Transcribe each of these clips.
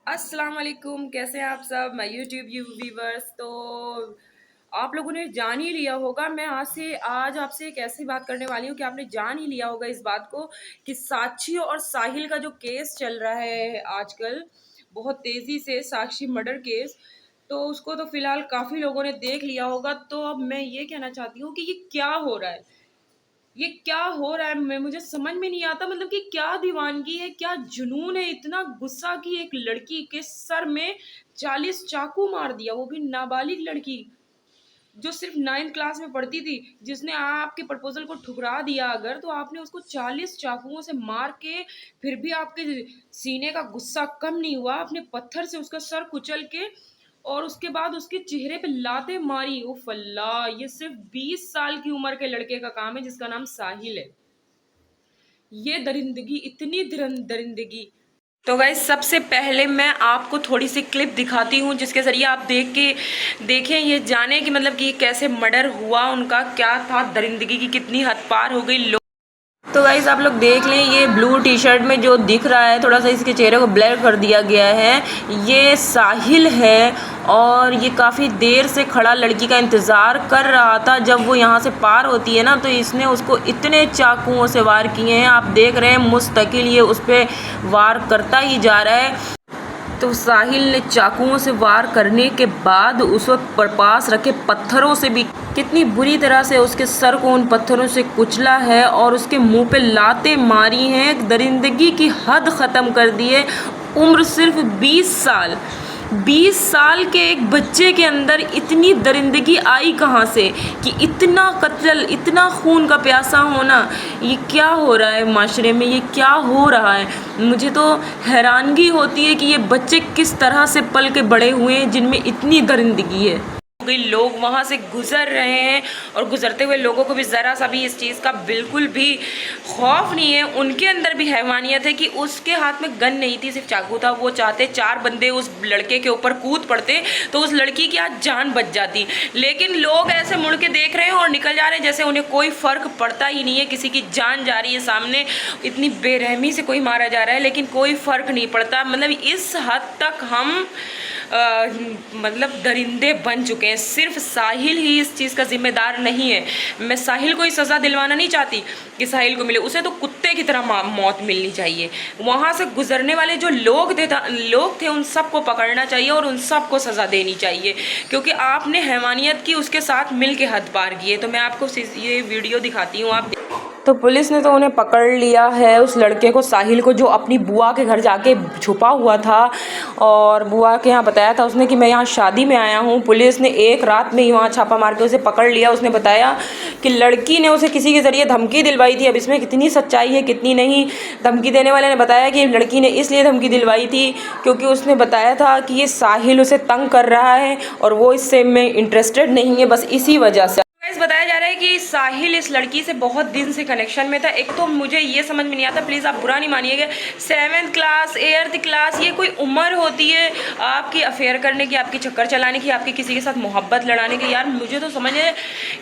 अस्सलाम वालेकुम, कैसे हैं आप सब। मैं यूट्यूब व्यूवर्स। तो आप लोगों ने जान ही लिया होगा, मैं आज आपसे एक ऐसी बात करने वाली हूँ कि आपने जान ही लिया होगा इस बात को कि साक्षी और साहिल का जो केस चल रहा है आजकल बहुत तेज़ी से, साक्षी मर्डर केस। तो उसको तो फिलहाल काफ़ी लोगों ने देख लिया होगा। तो अब मैं ये कहना चाहती हूँ कि ये क्या हो रहा है, ये क्या हो रहा है। मैं मुझे समझ में नहीं आता, मतलब कि क्या दीवानगी है, क्या जुनून है, इतना गुस्सा कि एक लड़की के सर में 40 चाकू मार दिया, वो भी नाबालिग लड़की जो सिर्फ 9th क्लास में पढ़ती थी, जिसने आपके प्रपोजल को ठुकरा दिया। अगर तो आपने उसको 40 चाकुओं से मार के फिर भी आपके सीने का गुस्सा कम नहीं हुआ, आपने पत्थर से उसका सर कुचल के और उसके बाद उसके चेहरे पे लाते मारी। ओ फल्ला, ये सिर्फ 20 साल की उम्र के लड़के का काम है जिसका नाम साहिल है। ये दरिंदगी, इतनी दरिंदगी। तो गाइस, सबसे पहले मैं आपको थोड़ी सी क्लिप दिखाती हूँ जिसके ज़रिए आप देखें, ये जाने कि मतलब कि कैसे मर्डर हुआ, उनका क्या था, दरिंदगी की कितनी हद पार हो गई। तो गाइस, आप लोग देख लें, ये ब्लू टी शर्ट में जो दिख रहा है, थोड़ा सा इसके चेहरे को ब्लर कर दिया गया है, ये साहिल है। और ये काफ़ी देर से खड़ा लड़की का इंतज़ार कर रहा था। जब वो यहाँ से पार होती है ना, तो इसने उसको इतने चाकुओं से वार किए हैं, आप देख रहे हैं, मुस्तकिल ये उस पर वार करता ही जा रहा है। तो साहिल ने चाकुओं से वार करने के बाद उस पास रखे पत्थरों से भी कितनी बुरी तरह से उसके सर को उन पत्थरों से कुचला है और उसके मुंह पे लातें मारी हैं। दरिंदगी की हद ख़त्म कर दी है। उम्र सिर्फ 20 साल। 20 साल के एक बच्चे के अंदर इतनी दरिंदगी आई कहाँ से कि इतना कत्ल, इतना खून का प्यासा होना। ये क्या हो रहा है माशरे में, ये क्या हो रहा है। मुझे तो हैरानगी होती है कि ये बच्चे किस तरह से पल के बड़े हुए हैं जिनमें इतनी दरिंदगी है। कई लोग वहाँ से गुजर रहे हैं और गुजरते हुए लोगों को भी ज़रा सा भी इस चीज़ का बिल्कुल भी खौफ नहीं है। उनके अंदर भी हैवानियत है कि उसके हाथ में गन नहीं थी, सिर्फ चाकू था। वो चाहते 4 बंदे उस लड़के के ऊपर कूद पड़ते तो उस लड़की की आज जान बच जाती। लेकिन लोग ऐसे मुड़ के देख रहे हैं और निकल जा रहे हैं जैसे उन्हें कोई फ़र्क पड़ता ही नहीं है। किसी की जान जा रही है सामने, इतनी बेरहमी से कोई मारा जा रहा है, लेकिन कोई फ़र्क नहीं पड़ता। मतलब इस हद तक हम मतलब दरिंदे बन चुके हैं। सिर्फ साहिल ही इस चीज़ का जिम्मेदार नहीं है। मैं साहिल को ही सज़ा दिलवाना नहीं चाहती कि साहिल को मिले, उसे तो कुत्ते की तरह मौत मिलनी चाहिए। वहाँ से गुजरने वाले जो लोग थे उन सबको पकड़ना चाहिए और उन सबको सज़ा देनी चाहिए, क्योंकि आपने हैवानियत की, उसके साथ मिल के हद पार किए। तो मैं आपको ये वीडियो दिखाती हूँ, आप। तो पुलिस ने तो उन्हें पकड़ लिया है, उस लड़के को, साहिल को, जो अपनी बुआ के घर जाके छुपा हुआ था और बुआ के यहाँ बताया था उसने कि मैं यहाँ शादी में आया हूँ। पुलिस ने एक रात में ही वहाँ छापा मार के उसे पकड़ लिया। उसने बताया कि लड़की ने उसे किसी के ज़रिए धमकी दिलवाई थी। अब इसमें कितनी सच्चाई है कितनी नहीं, धमकी देने वाले ने बताया कि लड़की ने इसलिए धमकी दिलवाई थी क्योंकि उसने बताया था कि ये साहिल उसे तंग कर रहा है और वो इससे में इंटरेस्टेड नहीं है, बस इसी वजह से। बताया जा रहा है कि साहिल इस लड़की से बहुत दिन से कनेक्शन में था। एक तो मुझे ये समझ में नहीं आता, प्लीज़ आप बुरा नहीं मानिएगा, 7th क्लास 8th क्लास ये कोई उम्र होती है आपकी अफेयर करने की, आपकी चक्कर चलाने की, आपकी किसी के साथ मोहब्बत लड़ाने की। यार मुझे तो समझ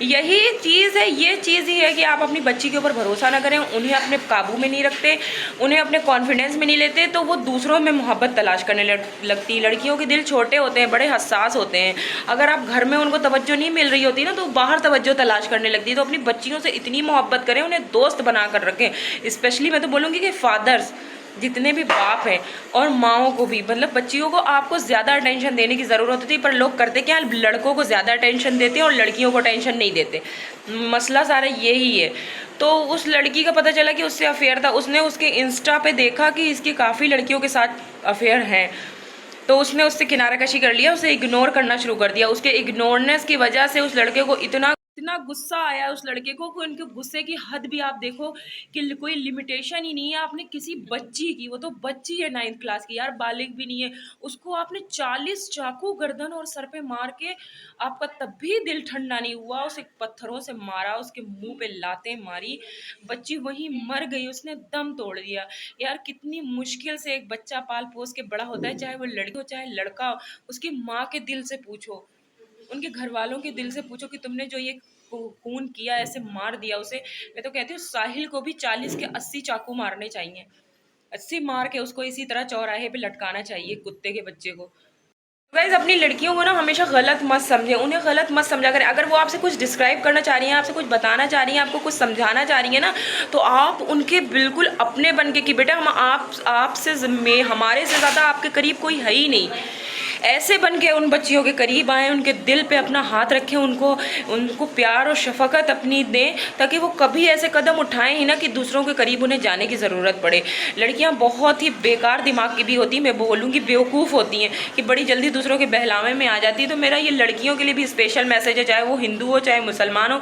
यही चीज़ है, ये चीज़ ही है कि आप अपनी बच्ची के ऊपर भरोसा ना करें, उन्हें अपने काबू में नहीं रखते, उन्हें अपने कॉन्फिडेंस में नहीं लेते, तो वो दूसरों में मोहब्बत तलाश करने लगती। लड़कियों के दिल छोटे होते हैं, बड़े हसास होते हैं। अगर आप घर में उनको तवज्जो नहीं मिल रही होती ना, तो बाहर तवज्जो तलाश करने लगती है। तो अपनी बच्चियों से इतनी मोहब्बत करें, उन्हें दोस्त बना कर रखें। स्पेशली मैं तो बोलूँगी कि फादर्स, जितने भी बाप हैं, और माओं को भी, मतलब बच्चियों को आपको ज़्यादा अटेंशन देने की ज़रूरत होती है, पर लोग करते क्या, लड़कों को ज़्यादा अटेंशन देते हैं और लड़कियों को अटेंशन नहीं देते। मसला सारा यही है। तो उस लड़की का पता चला कि उससे अफेयर था। उसने उसके इंस्टा पे देखा कि इसकी काफ़ी लड़कियों के साथ अफेयर हैं, तो उसने उससे किनारा कशी कर लिया, उसे इग्नोर करना शुरू कर दिया। उसके इग्नोरनेस की वजह से उस लड़के को इतना इतना गुस्सा आया उस लड़के को कि उनके गुस्से की हद भी आप देखो कि कोई लिमिटेशन ही नहीं है। आपने किसी बच्ची की, वो तो बच्ची है 9th क्लास की, यार बालिग भी नहीं है, उसको आपने 40 चाकू गर्दन और सर पे मार के आपका तब भी दिल ठंडा नहीं हुआ। उसे पत्थरों से मारा, उसके मुंह पे लातें मारी, बच्ची वहीं मर गई, उसने दम तोड़ दिया। यार कितनी मुश्किल से एक बच्चा पाल पोस के बड़ा होता है, चाहे वो लड़की हो चाहे लड़का हो। उसकी माँ के दिल से पूछो, उनके घर वालों के दिल से पूछो कि तुमने जो ये खून किया, ऐसे मार दिया उसे। मैं तो कहती हूँ साहिल को भी 40 के 80 चाकू मारने चाहिए। अस्सी मार के उसको इसी तरह चौराहे पे लटकाना चाहिए कुत्ते के बच्चे को। गाइस अपनी लड़कियों को ना हमेशा गलत मत समझे, उन्हें गलत मत समझा करें। अगर वो आपसे कुछ डिस्क्राइब करना चाह रही हैं, आपसे कुछ बताना चाह रही हैं, आपको कुछ समझाना चाह रही हैं ना, तो आप उनके बिल्कुल अपने बन के कि बेटा हम आपसे में हमारे से ज़्यादा आपके करीब कोई है ही नहीं, ऐसे बन के उन बच्चियों के करीब आएँ, उनके दिल पे अपना हाथ रखें, उनको उनको प्यार और शफ़क़त अपनी दें, ताकि वो कभी ऐसे कदम उठाएं ही ना कि दूसरों के करीब उन्हें जाने की ज़रूरत पड़े। लड़कियां बहुत ही बेकार दिमाग की भी होती हैं, मैं बोलूँगी बेवकूफ़ होती हैं कि बड़ी जल्दी दूसरों के बहलावे में आ जाती है। तो मेरा ये लड़कियों के लिए भी स्पेशल मैसेज है, चाहे वो हिंदू हो चाहे मुसलमान हो,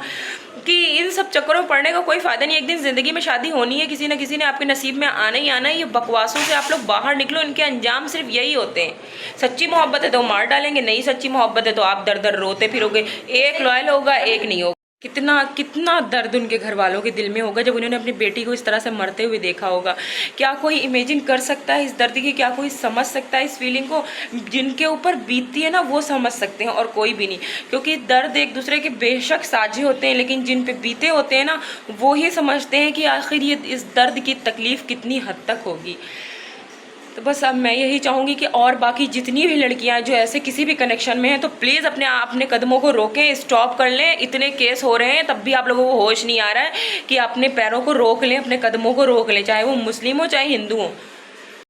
कि इन सब चक्करों में पड़ने का कोई फ़ायदा नहीं। एक दिन ज़िंदगी में शादी होनी है, किसी न किसी ने आपके नसीब में आना ही आना है। ये बकवासों से आप लोग बाहर निकलो, इनके अंजाम सिर्फ यही होते हैं। सच्ची मोहब्बत है तो मार डालेंगे, नहीं सच्ची मोहब्बत है तो आप दर दर रोते फिरोगे, एक लॉयल होगा एक नहीं होगा। कितना कितना दर्द उनके घर वालों के दिल में होगा जब उन्होंने अपनी बेटी को इस तरह से मरते हुए देखा होगा। क्या कोई इमेजिन कर सकता है इस दर्द की? क्या कोई समझ सकता है इस फीलिंग को? जिनके ऊपर बीतती है ना वो समझ सकते हैं और कोई भी नहीं, क्योंकि दर्द एक दूसरे के बेशक साझे होते हैं, लेकिन जिन पे बीते होते हैं ना वो ही समझते हैं कि आखिर ये इस दर्द की तकलीफ़ कितनी हद तक होगी। तो बस अब मैं यही चाहूँगी कि और बाकी जितनी भी लड़कियां जो ऐसे किसी भी कनेक्शन में हैं तो प्लीज़ अपने कदमों को रोकें, स्टॉप कर लें। इतने केस हो रहे हैं तब भी आप लोगों को होश नहीं आ रहा है कि अपने पैरों को रोक लें, अपने कदमों को रोक लें, चाहे वो मुस्लिम हो चाहे हिंदू हो।